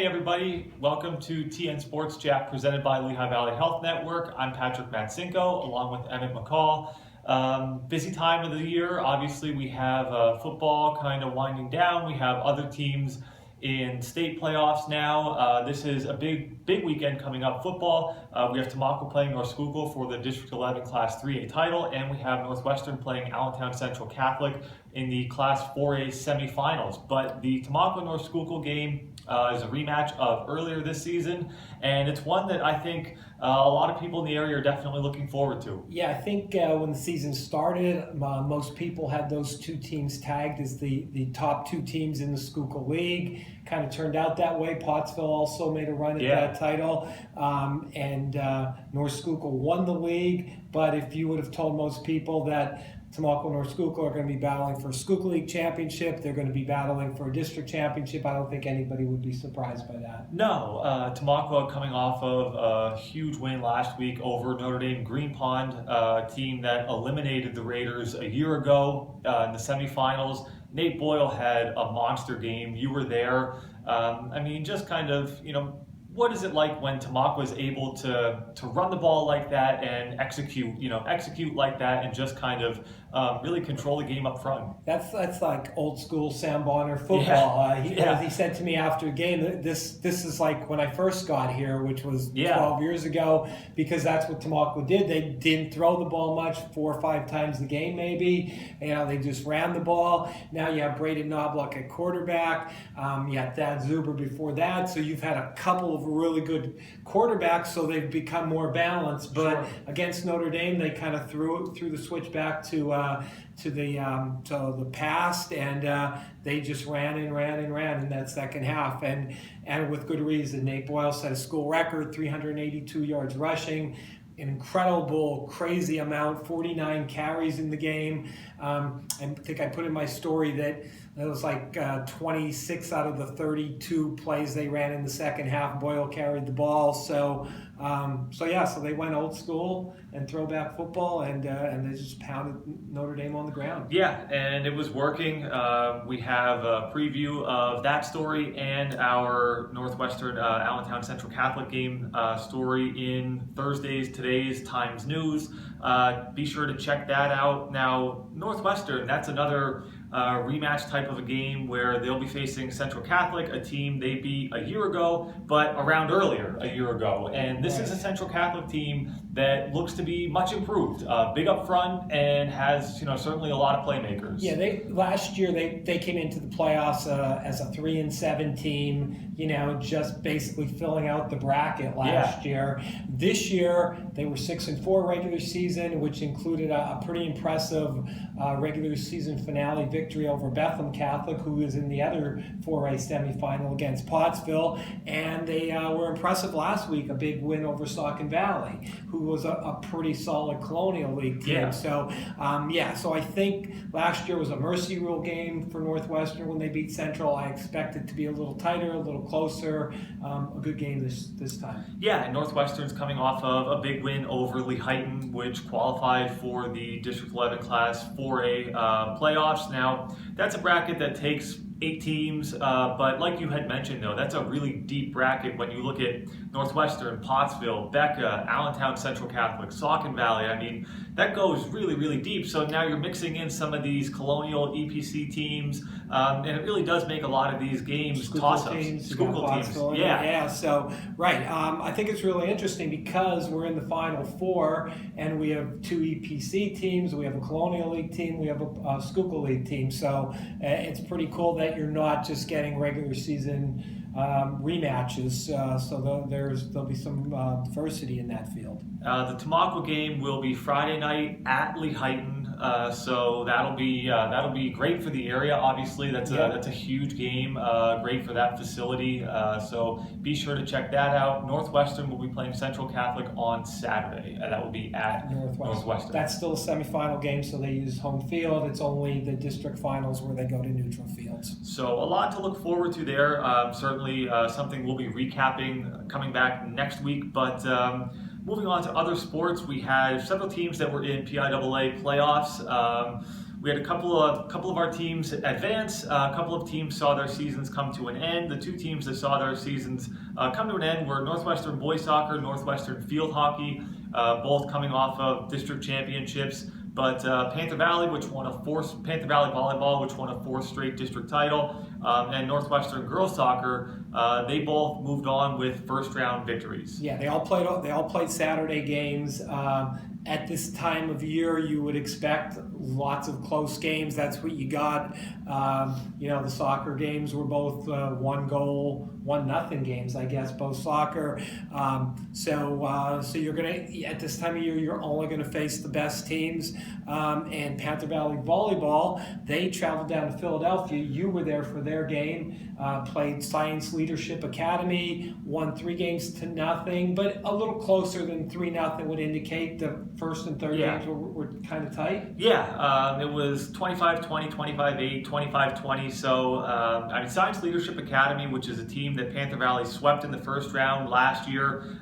Hey everybody, welcome to TnSportsChat presented by Lehigh Valley Health Network. I'm Patrick Matsinko along with Emmett McCall. Busy time of the year. Obviously we have football kind of winding down. We have other teams in state playoffs now. This is a big weekend coming up football. We have Tamaqua playing North Schuylkill for the District 11 Class 3A title, and we have Northwestern playing Allentown Central Catholic in the Class 4A semifinals. But the Tamaqua North Schuylkill game is a rematch of earlier this season, and it's one that I think a lot of people in the area are definitely looking forward to. Yeah, I think when the season started, most people had those two teams tagged as the top two teams in the Schuylkill League. Kind of turned out that way. Pottsville also made a run at that title, and North Schuylkill won the league. But if you would have told most people that Tamaqua and North Schuylkill are going to be battling for a Schuylkill League championship, they're going to be battling for a district championship, I don't think anybody would be surprised by that. No, Tamaqua coming off of a huge win last week over Notre Dame Green Pond, a team that eliminated the Raiders a year ago in the semifinals. Nate Boyle had a monster game. You were there. Just kind of, what is it like when Tamaqua is able to run the ball like that and execute like that and just kind of really control the game up front? That's like old school Sam Bonner football. Yeah. He said to me after a game, this is like when I first got here, which was 12 years ago, because that's what Tamaqua did. They didn't throw the ball much, 4 or 5 times a game maybe. They just ran the ball. Now you have Braden Knobloch at quarterback. You had Thad Zuber before that. So you've had a couple of really good quarterbacks, so they've become more balanced. But against Notre Dame, they kind of threw the switch back to the past, and they just ran in that second half, and with good reason. Nate Boyle set a school record, 382 yards rushing, an incredible, crazy amount, 49 carries in the game. I think I put in my story that it was like 26 out of the 32 plays they ran in the second half, Boyle carried the ball. So they went old school and throwback football, and they just pounded Notre Dame on the ground. Yeah, and it was working. We have a preview of that story and our Northwestern Allentown Central Catholic game story in today's Times News. Be sure to check that out. Now, Northwestern, that's another rematch type of a game where they'll be facing Central Catholic, a team they beat a year ago, but around earlier a year ago. And this is a Central Catholic team that looks to be much improved, big up front, and has certainly a lot of playmakers. Yeah, last year they came into the playoffs as a 3-7 team. Just basically filling out the bracket last year. This year they were 6-4 regular season, which included a pretty impressive regular season finale victory over Bethlehem Catholic, who is in the other 4A semifinal against Pottsville, and they were impressive last week, a big win over Saucon Valley, who was a pretty solid Colonial League team. Yeah. So I think last year was a mercy rule game for Northwestern when they beat Central. I expect it to be a little tighter, a little closer, a good game this time. Yeah, and Northwestern's coming off of a big win over Lehigh, which qualified for the District 11 Class 4A playoffs. Now, that's a bracket that takes 8 teams, but like you had mentioned, though, that's a really deep bracket when you look at Northwestern, Pottsville, Becca, Allentown Central Catholic, Saucon Valley. That goes really, really deep. So now you're mixing in some of these Colonial EPC teams, and it really does make a lot of these games toss-ups. Schuylkill teams. Yeah. So, right. I think it's really interesting because we're in the Final Four, and we have 2 EPC teams, we have a Colonial League team, we have a Schuylkill League team. So it's pretty cool that you're not just getting regular season rematches, so there'll be some diversity in that field. The Tamaqua game will be Friday night at Lehigh, so that'll be great for the area. Obviously, that's a huge game, great for that facility. So be sure to check that out. Northwestern will be playing Central Catholic on Saturday. That will be at Northwestern. That's still a semifinal game, so they use home field. It's only the district finals where they go to neutral fields. So a lot to look forward to there. Certainly something we'll be recapping coming back next week. But moving on to other sports, we had several teams that were in PIAA playoffs. we had a couple of our teams advance. A couple of teams saw their seasons come to an end. The two teams that saw their seasons come to an end were Northwestern boys soccer, Northwestern field hockey, both coming off of district championships. But Panther Valley volleyball, which won a fourth straight district title, and Northwestern girls soccer, they both moved on with first round victories. Yeah, they all played Saturday games. At this time of year, you would expect lots of close games. That's what you got. The soccer games were both 1-goal, 1-0 games, I guess, both soccer. So you're gonna, at this time of year, you're only gonna face the best teams. And Panther Valley volleyball, they traveled down to Philadelphia. You were there for their game. Played Science Leadership Academy, won 3-0, but a little closer than 3-0 would indicate. The first and third games were kind of tight. Yeah, it was 25-20, 25-8, 25-20. So, Science Leadership Academy, which is a team that Panther Valley swept in the first round last year,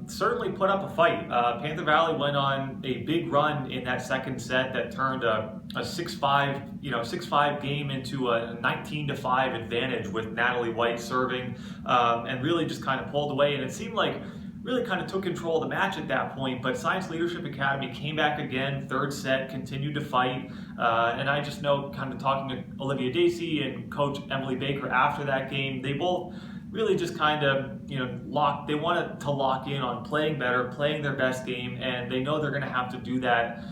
certainly put up a fight. Panther Valley went on a big run in that second set that turned a 6-5 game into a 19-5 advantage with Natalie White serving, and really just kind of pulled away. And it seemed like really kind of took control of the match at that point, but Science Leadership Academy came back again, third set, continued to fight, and I just know, kind of talking to Olivia Dacey and Coach Emily Baker after that game, they both really just kind of, they wanted to lock in on playing better, playing their best game, and they know they're going to have to do that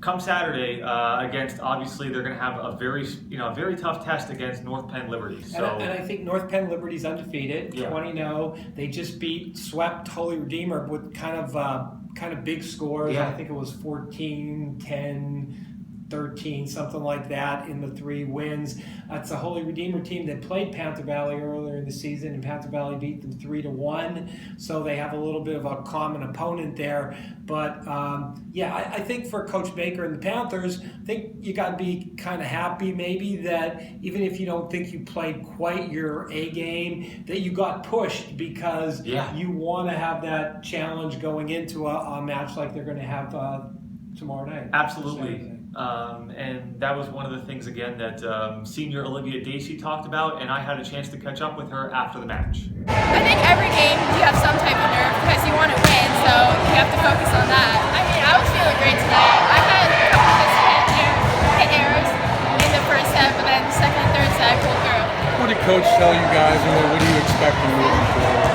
come Saturday against, obviously, they're going to have a very tough test against North Penn Liberty. So, and I think North Penn Liberty's undefeated, 20-0. They just swept Holy Redeemer with kind of big scores. Yeah. I think it was 14, 10, 13, something like that in the 3 wins. It's a Holy Redeemer team that played Panther Valley earlier in the season, and Panther Valley beat them 3-1. So they have a little bit of a common opponent there. But I think for Coach Baker and the Panthers, I think you got to be kind of happy maybe that even if you don't think you played quite your A game, that you got pushed because you want to have that challenge going into a match like they're going to have tomorrow night. Absolutely. And that was one of the things, again, that senior Olivia Dacey talked about, and I had a chance to catch up with her after the match. I think every game you have some type of nerve because you want to win, so you have to focus on that. I was feeling great today. I had a couple of hit errors in the first set, but then the second and third set I pulled through. What did Coach tell you guys, and what do you expect moving forward?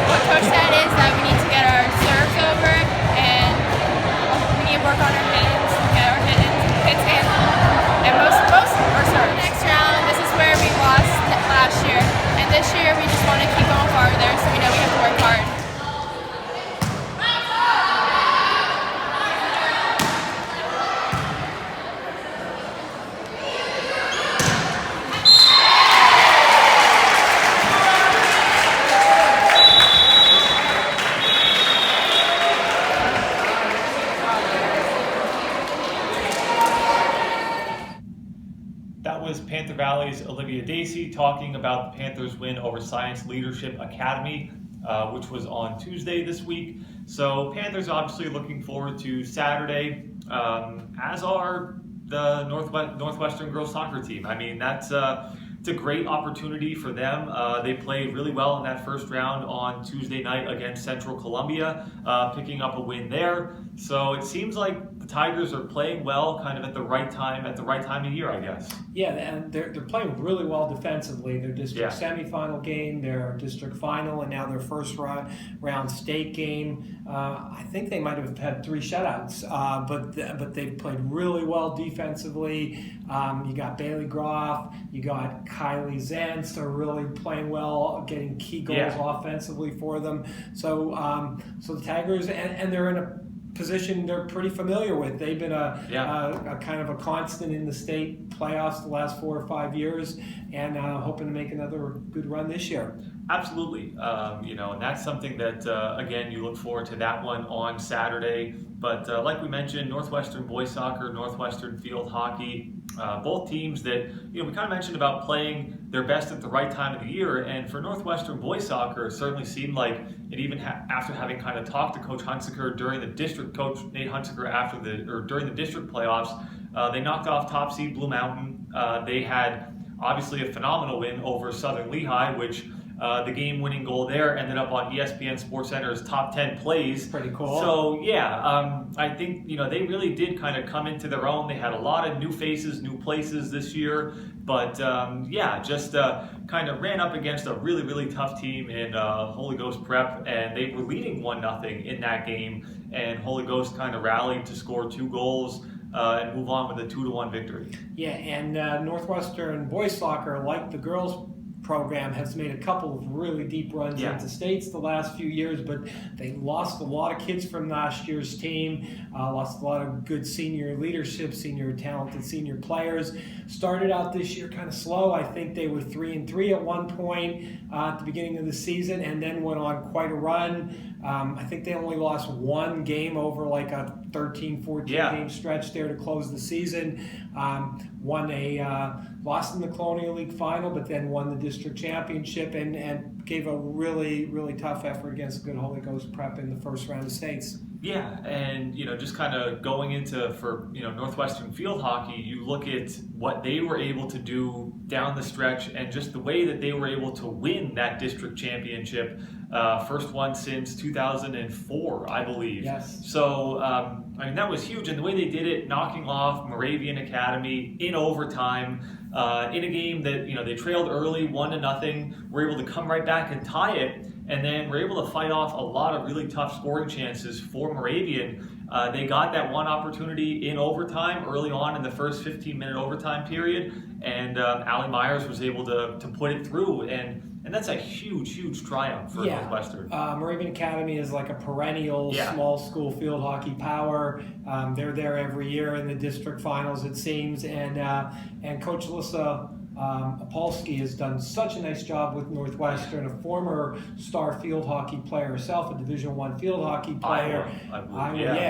What Coach said is that we need to get our serves over, and we need to work on our hands, get our hits in, and most our serves. Next round, this is where we lost last year, and this year we just want to keep going farther, so we know we have to work hard. Panther Valley's Olivia Dacey talking about the Panthers' win over Science Leadership Academy, which was on Tuesday this week. So Panthers obviously looking forward to Saturday, as are the Northwestern girls soccer team. It's a great opportunity for them. They played really well in that first round on Tuesday night against Central Columbia, picking up a win there. So it seems like the Tigers are playing well, kind of at the right time of year, I guess. Yeah, and they're playing really well defensively. Their district semifinal game, their district final, and now their first round state game. I think they might have had 3 shutouts, but they've played really well defensively. You got Bailey Groff, you got Kylie Zentz. They're really playing well, getting key goals offensively for them. So the Tigers, and they're in a position they're pretty familiar with. They've been a kind of a constant in the state playoffs the last 4 or 5 years, and hoping to make another good run this year. Absolutely, and that's something that again, you look forward to that one on Saturday. But like we mentioned, Northwestern boys soccer, Northwestern field hockey, both teams that we kind of mentioned about playing their best at the right time of the year. And for Northwestern boys soccer, it certainly seemed like it, even after having kind of talked to Coach Hunsaker during the district, Coach Nate Hunsaker during the district playoffs, They knocked off top seed Blue Mountain. They had obviously a phenomenal win over Southern Lehigh, which the game-winning goal there ended up on ESPN SportsCenter's top 10 plays. Pretty cool. So yeah, I think they really did kind of come into their own. They had a lot of new faces, new places this year, but yeah, just kind of ran up against a really, really tough team in Holy Ghost Prep, and they were leading 1-0 in that game, and Holy Ghost kind of rallied to score 2 goals. And move on with a 2-1 victory. Yeah, and Northwestern boys soccer, like the girls program, has made a couple of really deep runs into states the last few years, but they lost a lot of kids from last year's team, lost a lot of good senior leadership, talented senior players. Started out this year kind of slow. I think they were 3-3 at one point at the beginning of the season, and then went on quite a run. I think they only lost 1 game over like a 13-14 game stretch there to close the season. Lost in the Colonial League final, but then won the district championship and gave a really, really tough effort against good Holy Ghost Prep in the first round of states. Yeah, and just kind of going into for Northwestern field hockey, you look at what they were able to do down the stretch, and just the way that they were able to win that district championship, first one since 2004, I believe. Yes. So that was huge, and the way they did it, knocking off Moravian Academy in overtime. In a game that they trailed early 1-0, were able to come right back and tie it, and then were able to fight off a lot of really tough scoring chances for Moravian. They got that one opportunity in overtime early on in the first 15-minute overtime period, and Allie Myers was able to put it through, and that's a huge, huge triumph for Northwestern. Moravian Academy is like a perennial small school field hockey power. They're there every year in the district finals, it seems, and Coach Alyssa Apolsky has done such a nice job with Northwestern, a former star field hockey player herself, a Division I field hockey player.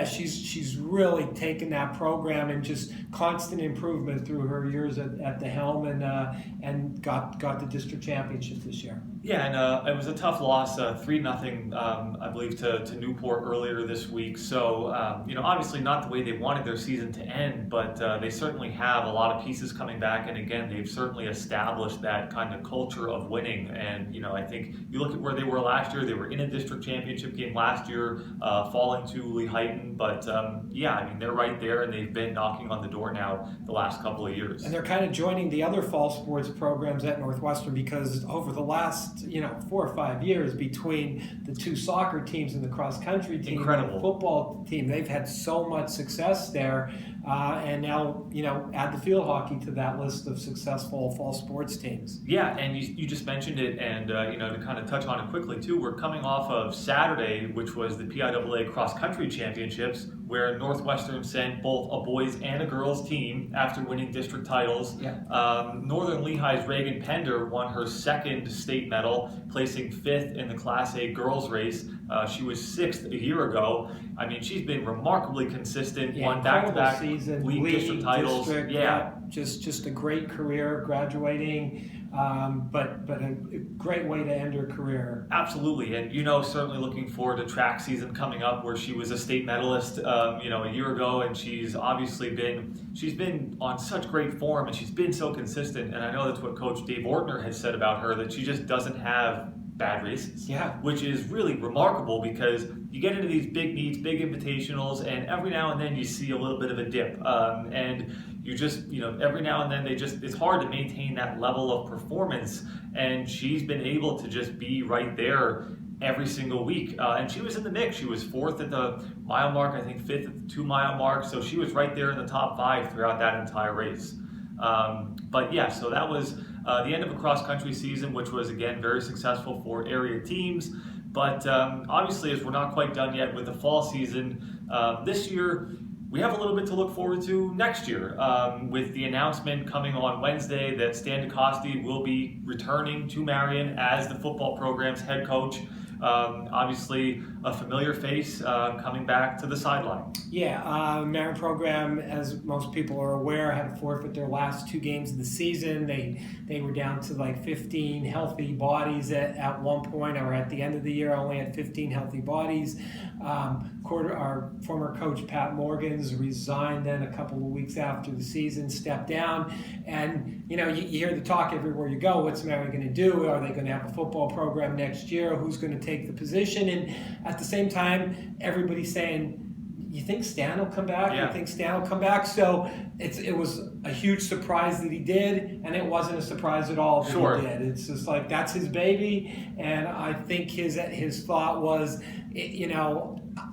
She's really taken that program and just constant improvement through her years at the helm, and got the district championship this year. Yeah, and it was a tough loss, 3-0, I believe, to Newport earlier this week. So, obviously not the way they wanted their season to end, but they certainly have a lot of pieces coming back. And again, they've certainly established that kind of culture of winning. And, I think you look at where they were last year, they were in a district championship game last year, falling to Lehigh. But, they're right there, and they've been knocking on the door now the last couple of years. And they're kind of joining the other fall sports programs at Northwestern, because over the last 4 or 5 years, between the 2 soccer teams and the cross country team and the football team, they've had so much success there, and now add the field hockey to that list of successful fall sports teams. Yeah, and you just mentioned it, and to kind of touch on it quickly too, we're coming off of Saturday, which was the PIAA cross country championships, where Northwestern sent both a boys and a girls team after winning district titles. Northern Lehigh's Reagan Pender won her 2nd state medal, placing 5th in the Class A girls race. She was 6th a year ago. She's been remarkably consistent, won back-to-back league district titles. Just a great career, graduating, but a great way to end her career. Absolutely, and certainly looking forward to track season coming up, where she was a state medalist, a year ago, and she's obviously been on such great form, and she's been so consistent. And I know that's what Coach Dave Ortner has said about her, that she just doesn't have bad races, which is really remarkable, because you get into these big meets, big invitationals, and every now and then you see a little bit of a dip, and you just, every now and then it's hard to maintain that level of performance, and she's been able to just be right there every single week, and she was in the mix. She was 4th at the mile mark, I think 5th at the 2-mile mark, so she was right there in the top 5 throughout that entire race. So that was the end of a cross-country season, which was, again, very successful for area teams. But obviously, as we're not quite done yet with the fall season, this year we have a little bit to look forward to next year, with the announcement coming on Wednesday that Stan DeCoste will be returning to Marion as the football program's head coach. obviously a familiar face coming back to the sideline. Yeah, Marion program, as most people are aware, had to forfeit their last 2 games of the season. They were down to like 15 healthy bodies at one point, or at the end of the year, only had 15 healthy bodies. Our former coach Pat Morgans resigned then a couple of weeks after the season, stepped down, and you hear the talk everywhere you go. What's Marion going to do? Are they going to have a football program next year? Who's going to take the position? And at the same time, everybody's saying, you think Stan will come back? Yeah. You think Stan will come back? So it was a huge surprise that he did, and it wasn't a surprise at all that Sure. he did. It's just like, that's his baby, and I think his thought was,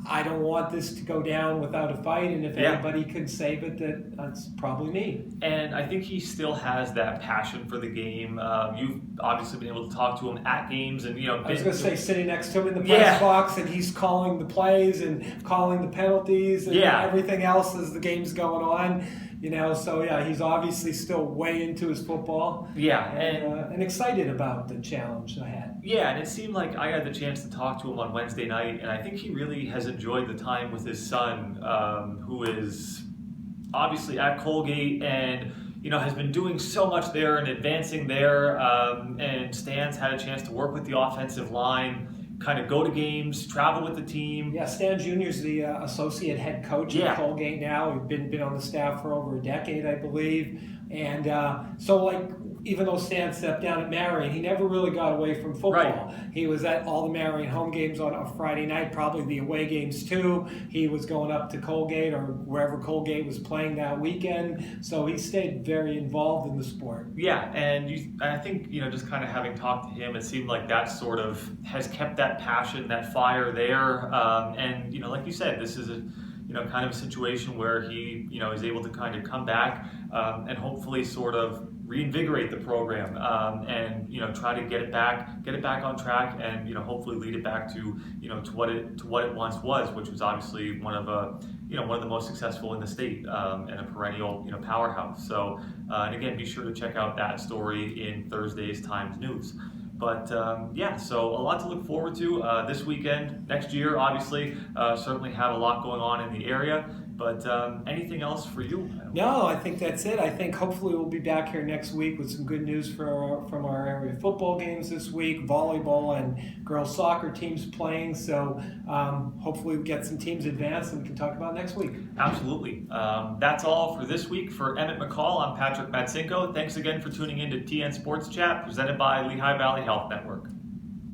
I don't want this to go down without a fight, and if anybody could save it, that's probably me. And I think he still has that passion for the game. You've obviously been able to talk to him at games, and I was going to say, sitting next to him in the press box, and he's calling the plays and calling the penalties and everything else as the game's going on. So he's obviously still way into his football. Yeah, and excited about the challenge ahead. Yeah, and it seemed like I had the chance to talk to him on Wednesday night, and I think he really has enjoyed the time with his son, who is obviously at Colgate and has been doing so much there and advancing there. And Stan's had a chance to work with the offensive line, kind of go to games, travel with the team. Yeah, Stan Jr. is the associate head coach at Colgate now. He's been on the staff for over a decade, I believe. And even though Stan stepped down at Marion, he never really got away from football. Right. He was at all the Marion home games on a Friday night, probably the away games too. He was going up to Colgate or wherever Colgate was playing that weekend. So he stayed very involved in the sport. Yeah, and I think, just kind of having talked to him, it seemed like that sort of has kept that passion, that fire there. And, like you said, this is kind of a situation where he, is able to kind of come back and hopefully sort of reinvigorate the program and try to get it back on track, and hopefully lead it back to to what it once was, which was obviously one of the most successful in the state and a perennial powerhouse. So and again, be sure to check out that story in Thursday's Times News. But so a lot to look forward to this weekend. Next year, obviously, certainly have a lot going on in the area. But anything else for you? No, I think that's it. I think hopefully we'll be back here next week with some good news from our area football games this week, volleyball and girls soccer teams playing. So hopefully we get some teams advanced and we can talk about next week. Absolutely. That's all for this week. For Emmett McCall, I'm Patrick Matsinko. Thanks again for tuning in to TN Sports Chat, presented by Lehigh Valley Health Network.